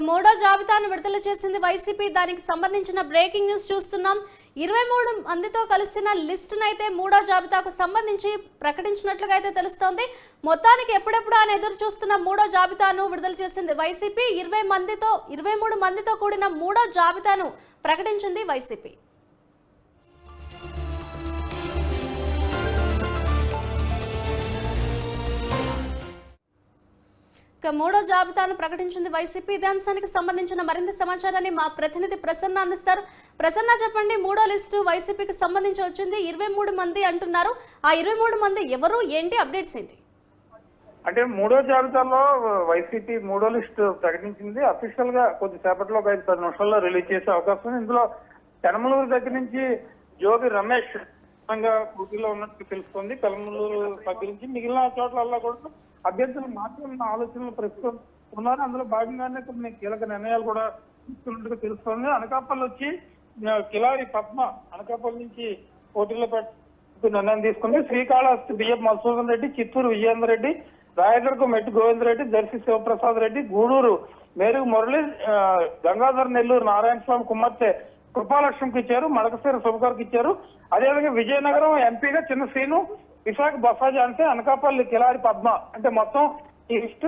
మూడో జాబితాను విడుదల చేసింది వైసీపీ. దానికి సంబంధించిన బ్రేకింగ్ న్యూస్ చూస్తున్నాం. 23 మందితో కలిసిన లిస్టును అయితే మూడో జాబితాకు సంబంధించి ప్రకటించినట్లుగా అయితే తెలుస్తోంది. మొత్తానికి ఎప్పుడెప్పుడు అని ఎదురు చూస్తున్న మూడో జాబితాను విడుదల చేసింది వైసీపీ. 23 మందితో కూడిన మూడో జాబితాను ప్రకటించింది వైసీపీ. మూడో జాబితాను ప్రకటించింది వైసీపీ. ఇదే అంశానికి సంబంధించిన మరింత సమాచారాన్ని మా ప్రతినిధి ప్రసన్న అందిస్తారు. ప్రసన్న, చెప్పండి, మూడో లిస్టు వైసీపీకి సంబంధించి వచ్చింది. 23 మంది అంటున్నారు. ఆ 23 మంది ఎవరు, ఏంటి, అప్డేట్స్ ఏంటి? అంటే మూడో జాబితాలో వైసీపీ మూడో లిస్టు ప్రకటించింది. అఫీషియల్ గా కొద్దిసేపట్లో 5-10 నిమిషాల్లో రిలీజ్ చేసే అవకాశం ఉంది. ఇందులో పెనమలూరు దగ్గర నుంచి జోగి రమేష్ పోటీలో ఉన్నట్టు తెలుస్తుంది. పెనమలూరు దగ్గర నుంచి మిగిలిన చోట్ల కూడా అభ్యర్థులు మాత్రం ఆలోచనలు ప్రస్తుతం ఉన్నారు. అందులో భాగంగానే కొన్ని కీలక నిర్ణయాలు కూడా తీసుకున్నట్టుగా తెలుస్తోంది. అనకాపల్లి వచ్చి కిలారి పద్మ అనకాపల్లి నుంచి పోటీలో పెట్టే నిర్ణయం తీసుకుంది. శ్రీకాళహస్తి బిఎం మధుసూదన్ రెడ్డి, చిత్తూరు విజయేందర్ రెడ్డి, రాయగఢకు మెట్టు గోవింద్ రెడ్డి, దర్శి శివప్రసాద్ రెడ్డి, గూడూరు మేరుగు మురళి, గంగాధర్ నెల్లూరు నారాయణ స్వామి కుమార్తె కృపాలక్ష్మికి ఇచ్చారు. మడకశీర శుభకర్కి ఇచ్చారు. అదేవిధంగా విజయనగరం ఎంపీగా చిన్న శ్రీను, విశాఖ బొత్స ఝాన్సీ, అనకాపల్లి కిలారి పద్మ. అంటే మొత్తం ఈ లిస్ట్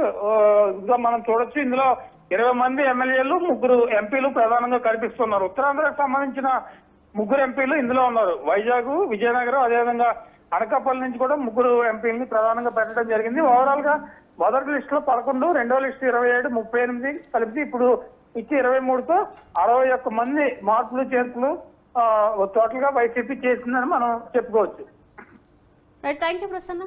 మనం చూడొచ్చు. ఇందులో 20 మంది ఎమ్మెల్యేలు, 3 ఎంపీలు ప్రధానంగా కనిపిస్తున్నారు. ఉత్తరాంధ్రకు సంబంధించిన 3 ఎంపీలు ఇందులో ఉన్నారు. వైజాగ్, విజయనగరం, అదేవిధంగా అనకాపల్లి నుంచి కూడా 3 ఎంపీలని ప్రధానంగా పెట్టడం జరిగింది. ఓవరాల్ గా మొదటి లిస్ట్ లో 11, రెండో లిస్ట్ 27, 38 కలిపి ఇప్పుడు ఇచ్చి 23తో 61 మంది మార్పులు చేర్పులు టోటల్ గా వైసీపీ చేసిందని మనం చెప్పుకోవచ్చు. Right, thank you Prasanna.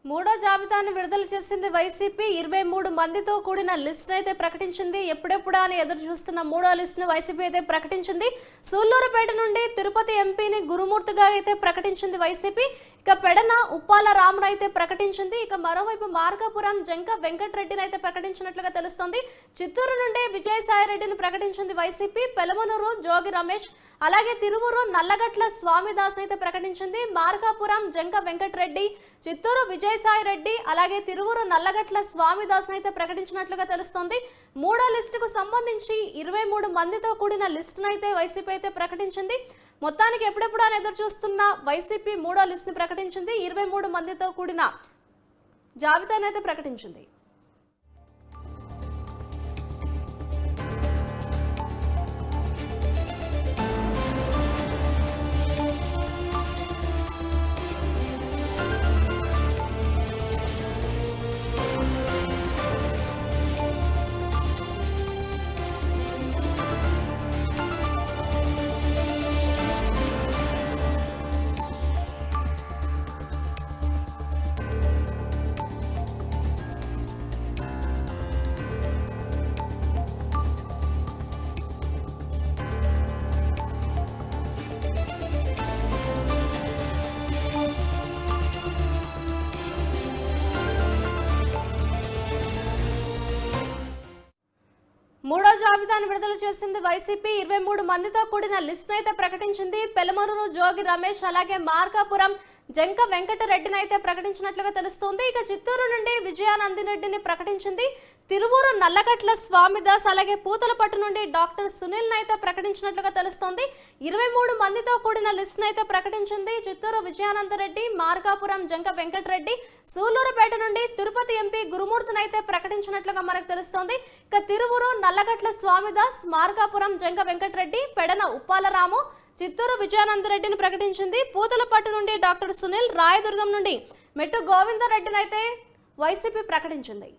మూడో జాబితాను విడుదల చేసింది వైసీపీ. 23 మందితో కూడిన లిస్ట్ అయితే ప్రకటించింది. ఎప్పుడెప్పుడా అని ఎదురు చూస్తున్న మూడో లిస్ట్ ను వైసీపీ అయితే ప్రకటించింది. సూళ్లూరుపేట నుండి తిరుపతి ఎంపీని గురుమూర్తిగా అయితే ప్రకటించింది వైసీపీ. ఇక పెడన ఉప్పాల రామును అయితే ప్రకటించింది. ఇక మరోవైపు మార్కాపురం జంక వెంకటరెడ్డిని అయితే ప్రకటించినట్లుగా తెలుస్తోంది. చిత్తూరు నుండి విజయసాయిరెడ్డిని ప్రకటించింది వైసీపీ. పెలమనూరు జోగి రమేష్, అలాగే తిరువూరు నల్లగట్ల స్వామిదాస్ అయితే ప్రకటించింది. మార్కాపురం జంక వెంకటరెడ్డి, చిత్తూరు విజయసాయిరెడ్డి, అలాగే తిరువూరు నల్లగట్ల స్వామిదాస్ అయితే ప్రకటించినట్లుగా తెలుస్తోంది. మూడో లిస్టుకు సంబంధించి 23 మందితో కూడిన లిస్టును అయితే వైసీపీ అయితే ప్రకటించింది. మొత్తానికి ఎప్పుడెప్పుడు అని ఎదురు చూస్తున్న వైసీపీ మూడో లిస్ట్ ని ప్రకటించింది. 23 మందితో కూడిన జాబితాను అయితే ప్రకటించింది. జాబితాను విడుదల చేసింది వైసీపీ. 23 మందితో కూడిన లిస్ట్ అయితే ప్రకటించింది. పెలమనూరు జోగి రమేష్ అలాగే మార్కాపురం జంక వెంకటరెడ్డిని అయితే ప్రకటించినట్లుగా తెలుస్తోంది. ఇక చిత్తూరు నుండి విజయానందిరెడ్డిని ప్రకటించింది. తిరువూరు నల్లగట్ల స్వామిదాస్ అలాగే పూతలపట్టు నుండి డాక్టర్ సునీల్ అయితే ప్రకటించినట్లుగా తెలుస్తోంది. 23 మందితో కూడిన లిస్ట్ అయితే ప్రకటించింది. చిత్తూరు విజయానందరెడ్డి, మార్కాపురం జంక వెంకటరెడ్డి, సూలూరుపేట నుండి తిరుపతి ఎంపీ గురుమూర్తిని అయితే ప్రకటించినట్లుగా మనకు తెలుస్తోంది. ఇక తిరువూరు నల్లగట్ల స్వామిదాస్, మార్కాపురం జంక వెంకటరెడ్డి, పెడన ఉప్పాలరాము, చిత్తూరు విజయానందరెడ్డిని ప్రకటించింది. పూతలపట్టు నుండి డాక్టర్ సునీల్, రాయదుర్గం నుండి మెట్టు గోవిందరెడ్డిని అయితే వైసీపీ ప్రకటించింది.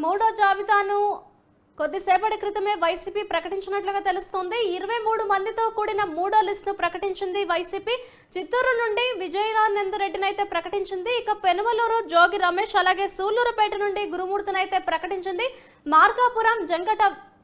మూడో జాబితాను కొద్దిసేపటి క్రితమే వైసీపీ ప్రకటించినట్లుగా తెలుస్తోంది. 23 మందితో కూడిన మూడో లిస్టును ప్రకటించింది వైసీపీ. చిత్తూరు నుండి విజయానందరెడ్డిని అయితే ప్రకటించింది. ఇక పెనుమలూరు జోగి రమేష్ అలాగే సూళ్లూరుపేట నుండి గురుమూర్తిని అయితే ప్రకటించింది. మార్కాపురం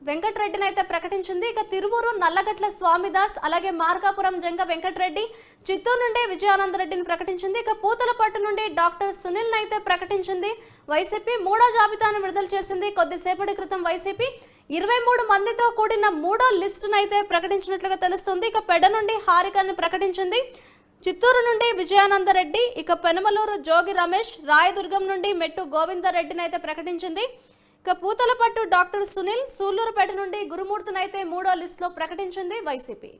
వెంకటరెడ్డిని అయితే ప్రకటించింది. ఇక తిరువూరు నల్లగట్ల స్వామిదాస్ అలాగే మార్కాపురం జంగ వెంకటరెడ్డి, చిత్తూరు నుండి విజయానందరెడ్డిని ప్రకటించింది. ఇక పూతలపట్టు నుండి డాక్టర్ సునీల్ అయితే ప్రకటించింది వైసీపీ. మూడో జాబితాను విడుదల చేసింది కొద్దిసేపటి క్రితం వైసీపీ. 23 మందితో కూడిన మూడో లిస్టును అయితే ప్రకటించినట్లుగా తెలుస్తుంది. ఇక పెడ నుండి హారికను ప్రకటించింది. చిత్తూరు నుండి విజయానందరెడ్డి, ఇక పెనుమలూరు జోగి రమేష్, రాయదుర్గం నుండి మెట్టు గోవిందరెడ్డిని అయితే ప్రకటించింది. ఇక పూతలపట్టు డాక్టర్ సునీల్, సూళ్లూరుపేట నుండి గురుమూర్తిని అయితే మూడో లిస్టులో ప్రకటించింది వైసీపీ.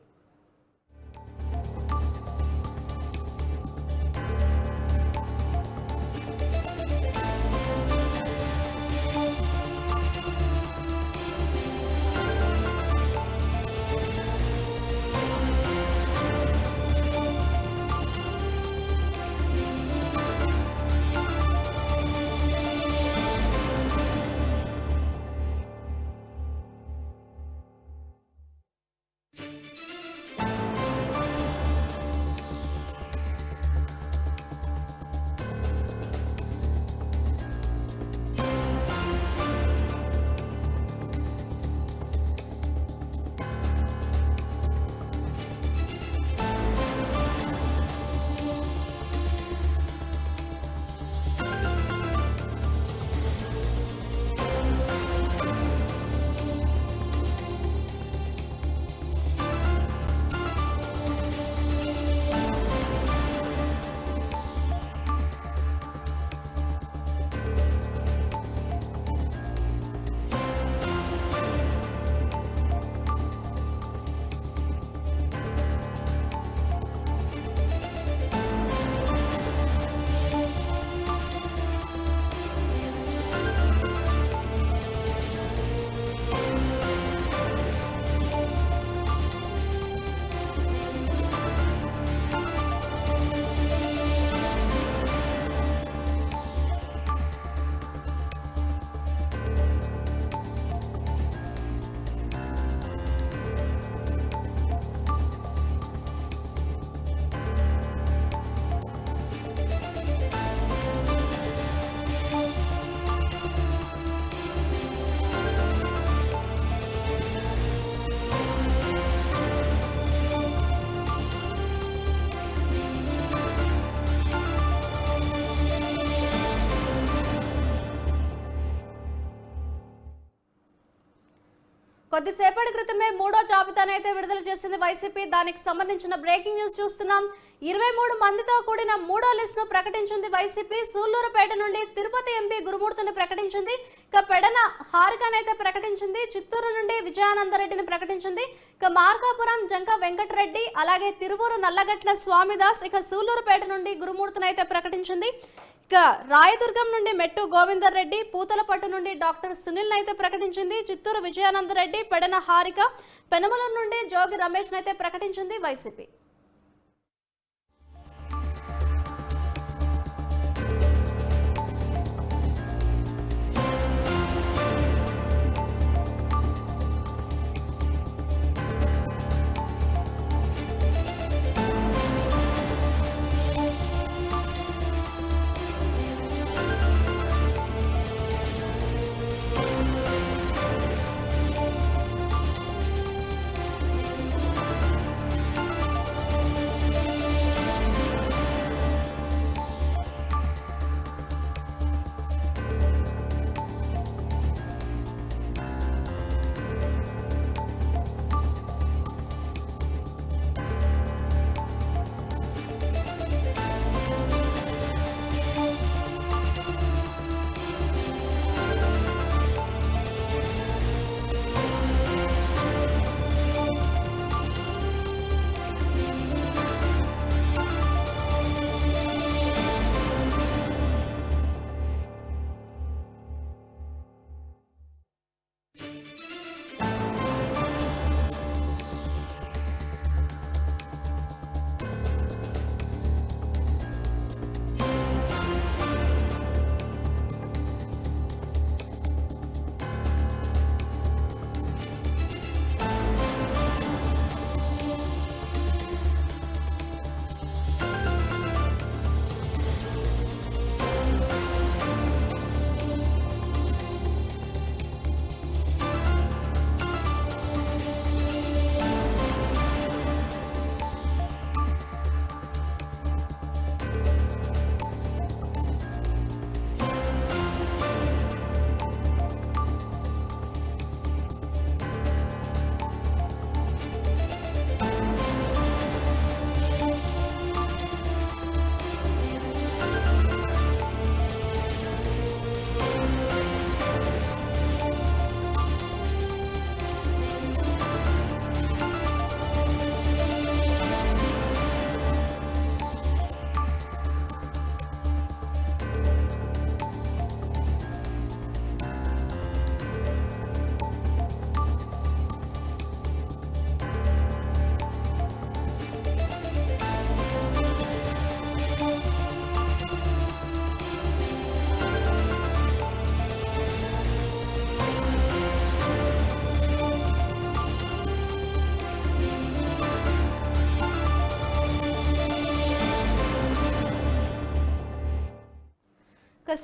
కొద్దిసేపటి క్రితమే మూడో జాబితానైతే విడుదల చేసింది వైసీపీ. దానికి సంబంధించిన బ్రేకింగ్ న్యూస్ చూస్తున్నాం. 23 మందితో కూడిన మూడో లిస్ట్ ను ప్రకటించింది వైసీపీ. సూళ్లూరుపేట నుండి తిరుపతి ఎంపీ గురుమూర్తిని ప్రకటించింది. ఇక పెడన హారికనైతే ప్రకటించింది. చిత్తూరు నుండి విజయానందరెడ్డిని ప్రకటించింది. ఇక మార్కాపురం జంక వెంకటరెడ్డి, అలాగే తిరువూరు నల్లగట్ల స్వామిదాస్, ఇక సూళ్లూరుపేట నుండి గురుమూర్తిని అయితే ప్రకటించింది. ఇక రాయదుర్గం నుండి మెట్టు గోవిందర్ రెడ్డి, పూతలపట్టు నుండి డాక్టర్ సునీల్ అయితే ప్రకటించింది. చిత్తూరు విజయానందరెడ్డి, పెడన హారిక, పెనమలూరు నుండి జోగి రమేష్ అయితే ప్రకటించింది వైసీపీ.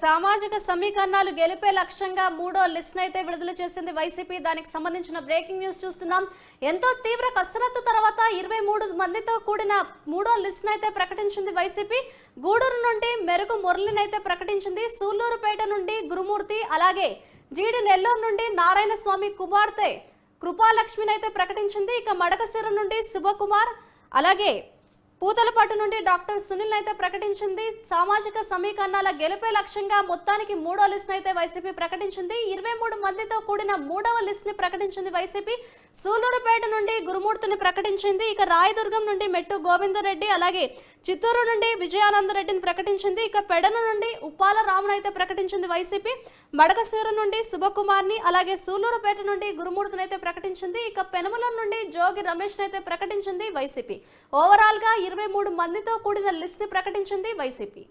సామాజిక సమీకరణాలు గెలిపే లక్ష్యంగా మూడో లిస్ట్ అయితే విడుదల చేసింది వైసీపీ. దానికి సంబంధించిన బ్రేకింగ్ న్యూస్ చూస్తున్నాం. ఎంతో తీవ్ర కసరత్తు తర్వాత 23 మందితో కూడిన మూడో లిస్ట్ అయితే ప్రకటించింది వైసీపీ. గూడూరు నుండి మెరుగు మురళిని అయితే ప్రకటించింది. సూళ్లూరుపేట నుండి గురుమూర్తి, అలాగే జీడి నెల్లూరు నుండి నారాయణ స్వామి కుమార్తె కృపాలక్ష్మిని అయితే ప్రకటించింది. ఇక మడకశిర నుండి శుభకుమార్, అలాగే పూతలపట్టు నుండి డాక్టర్ సునీల్ అయితే ప్రకటించింది. సామాజిక సమీకరణాల గెలుపే లక్ష్యంగా మొత్తానికి మూడో లిస్ట్ అయితే వైసీపీ ప్రకటించింది. 23 మందితో కూడిన మూడవ లిస్ట్ ని ప్రకటించింది వైసీపీ. సూళ్లూరుపేట నుండి గురుమూర్తిని ప్రకటించింది. ఇక రాయదుర్గం నుండి మెట్టు గోవిందరెడ్డి, అలాగే చిత్తూరు నుండి విజయానందరెడ్డిని ప్రకటించింది. ఇక పెడన నుండి ఉప్పాల రామును అయితే ప్రకటించింది వైసీపీ. మడకశిర నుండి శుభకుమార్ని, అలాగే సూళ్లూరుపేట నుండి గురుమూర్తిని అయితే ప్రకటించింది. ఇక పెనమలూరు నుండి జోగి రమేష్ అయితే ప్రకటించింది వైసీపీ. ఓవరాల్ గా 23 మందితో కూడిన లిస్ట్ ని ప్రకటించింది వైసీపీ.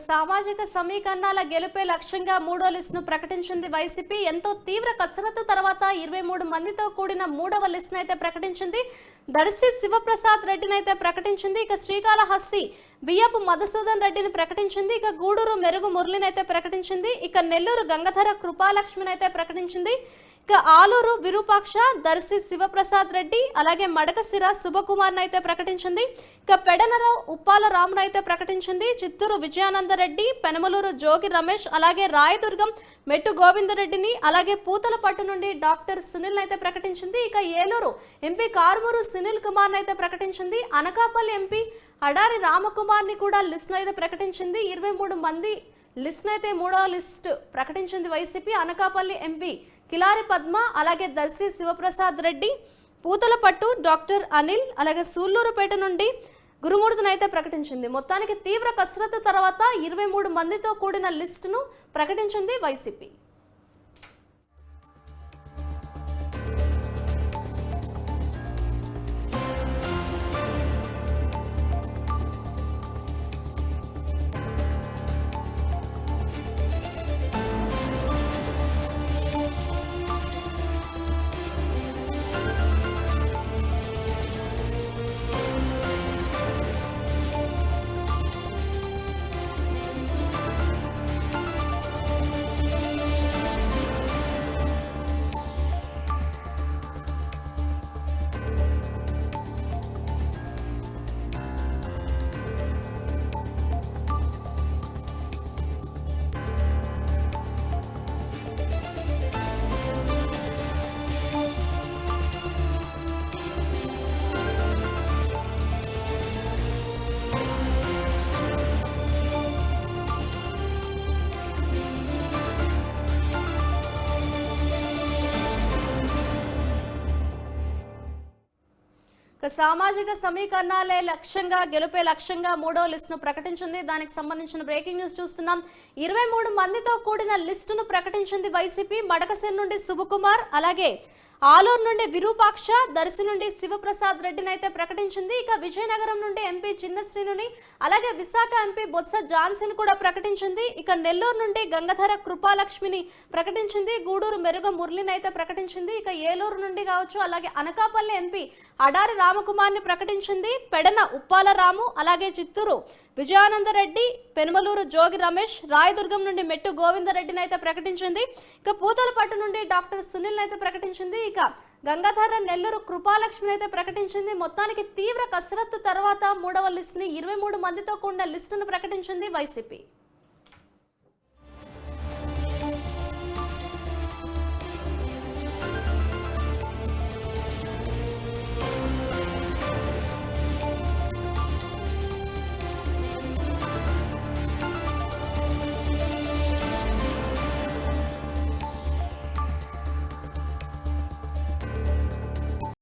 సామాజిక సమీకరణాల గెలుపే లక్ష్యంగా మూడో లిస్టును ప్రకటించింది వైసీపీ. ఎంతో తీవ్ర కసరత్తు తర్వాత 23 మందితో కూడిన మూడవ లిస్టును అయితే ప్రకటించింది. దర్శి శివప్రసాద్ రెడ్డిని అయితే ప్రకటించింది. ఇక శ్రీకాళహస్తి బియ్యపు మధుసూదన్ రెడ్డిని ప్రకటించింది. ఇక గూడూరు మెరుగు మురళిని అయితే ప్రకటించింది. ఇక నెల్లూరు గంగధర కృపాలక్ష్మిని అయితే ప్రకటించింది. ఇక ఆలూరు విరూపాక్ష, దర్శి శివప్రసాద్ రెడ్డి, అలాగే మడకసిర శుభకుమార్ అయితే ప్రకటించింది. ఇక పెడనరావు ఉప్పాల రామును అయితే ప్రకటించింది. చిత్తూరు విజయానందరెడ్డి, పెనమలూరు జోగి రమేష్, అలాగే రాయదుర్గం మెట్టు గోవిందరెడ్డిని, అలాగే పూతలపట్టు నుండి డాక్టర్ సునీల్ అయితే ప్రకటించింది. ఇక ఏలూరు ఎంపీ కారుమూరు సునీల్ కుమార్ అయితే ప్రకటించింది. అనకాపల్లి ఎంపీ అడారి రామకుమార్ ని కూడా లిస్ట్ అయితే ప్రకటించింది. 23 మంది లిస్ట్ అయితే మూడవ లిస్ట్ ప్రకటించింది వైసీపీ. అనకాపల్లి ఎంపీ కిలారి పద్మ, అలాగే దర్శి శివప్రసాద్ రెడ్డి, పూతలపట్టు డాక్టర్ అనిల్, అలాగే సూళ్లూరుపేట నుండి గురుమూర్తిని అయితే ప్రకటించింది. మొత్తానికి తీవ్ర కసరత్తు తర్వాత 23 మందితో కూడిన లిస్టును ప్రకటించింది వైసీపీ. సామాజిక సమీకరణాలే లక్ష్యంగా గెలుపే లక్ష్యంగా మూడో లిస్టును ప్రకటించింది. దానికి సంబంధించిన బ్రేకింగ్ న్యూస్ చూస్తున్నాం. 23 మందితో కూడిన లిస్టును ప్రకటించింది వైసీపీ. మడకసిర నుండి శుభకుమార్, అలాగే ఆలూరు నుండి విరూపాక్ష, దర్శి నుండి శివప్రసాద్ రెడ్డిని అయితే ప్రకటించింది. ఇక విజయనగరం నుండి ఎంపీ చిన్నశ్రీనుని, అలాగే విశాఖ ఎంపీ బొత్స ఝాన్సీని కూడా ప్రకటించింది. ఇక నెల్లూరు నుండి గంగధర కృపాలక్ష్మిని ప్రకటించింది. గూడూరు మెరుగ మురళిని అయితే ప్రకటించింది. ఇక ఏలూరు నుండి కావచ్చు, అలాగే అనకాపల్లి ఎంపీ అడారి రామకుమార్ని ప్రకటించింది. పెడన ఉప్పాల రాము, అలాగే చిత్తూరు విజయానందరెడ్డి, పెనుమలూరు జోగి రమేష్, రాయదుర్గం నుండి మెట్టు గోవిందరెడ్డిని అయితే ప్రకటించింది. ఇక పూతలపట్టు నుండి డాక్టర్ సునీల్ అయితే ప్రకటించింది. ఇక గంగాధర నెల్లూరు కృపాలక్ష్మిని అయితే ప్రకటించింది. మొత్తానికి తీవ్ర కసరత్తు తర్వాత మూడవ లిస్ట్ ని 23 మందితో కూడిన లిస్టును ప్రకటించింది వైసీపీ.